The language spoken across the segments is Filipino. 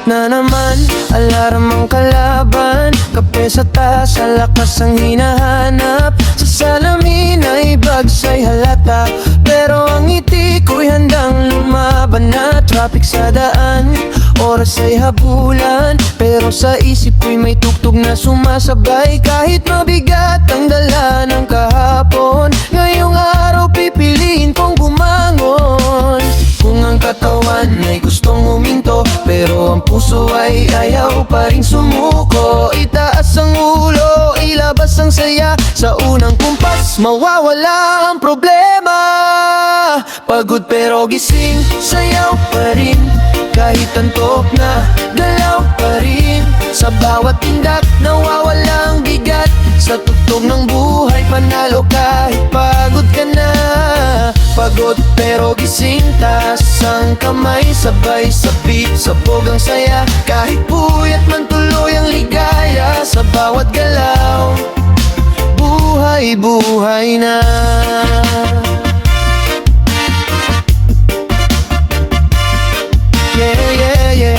na naman, alarm ang kalaban. Kape sa tasa, lakas ang hinahanap. Sa salamin ay bagsay halata, pero ang ngiti ko'y handang lumaban na. Traffic sa daan, oras ay habulan, pero sa isip ko'y may tugtog na sumasabay. Kahit mabigat ang dala ng kahapon, ngayong araw pipiliin kong bumangon. Kung ang katawan ay gustong huminto, pero ang puso ay ayaw pa rin sumuko. Itaas ang ulo, ilabas ang saya. Sa unang kumpas, mawawala ang problema. Pagod pero gising, sayaw pa rin. Kahit antok na, galaw pa rin. Sa bawat tindak, nawawala ang bigat. Sa tugtog ng buhay, panalo kahit pagod ka na. Pagod pero gising, taas ang kamay. Sabay sa beat, sabog ang saya. Kahit puyat man tuloy ang ligaya. Sa bawat galaw, buhay, buhay na. Yeah, yeah, yeah.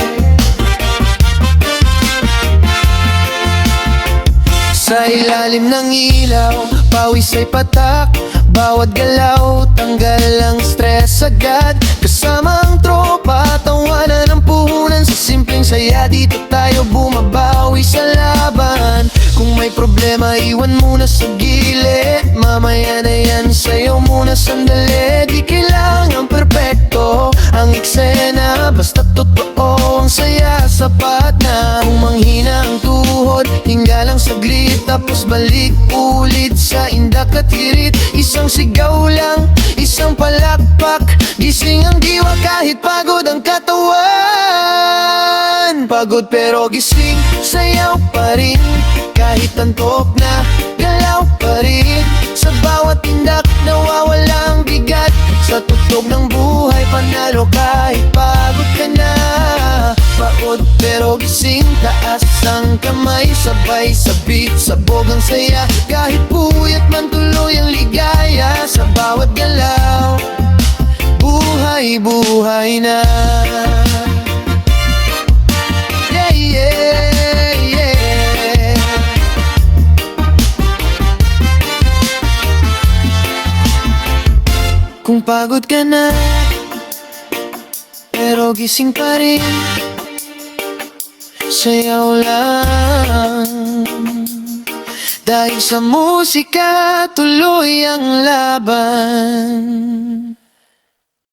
Sa ilalim ng ilaw, pawis ay patak. Bawat galaw, tanggal ang stress agad. Kasama ang tropa, tawanan ng puhunan. Sa simpleng saya, dito tayo bumabawi sa laban. Kung may problema, iwan muna sa gilid. Mamaya na yan, sayo muna sandali. Di kailangan perpekto ang eksena, basta totoo ang saya. Sapat na kung manghina ang tuhod, hinga lang saglit, tapos balik ulit sa indak at hirit. Isang sigaw lang, isang palakpak, gising ang diwa kahit pagod ang katawan. Pagod pero gising, sayaw pa rin. Kahit antok na, galaw pa rin. Sa bawat tindak, nawawala ang bigat. Sa tugtog ng buhay, panalo kahit pagod ka na. Pagod pero gising, taas ang kamay. Sabay sa beat, sabog ang saya. Kahit puyat man tuloy ang ligaya. Sa bawat galaw, buhay, buhay na. Yeah, yeah, yeah. Kung pagod ka na, pero gising pa rin, sayaw lang. Dahil sa musika, tuloy ang laban.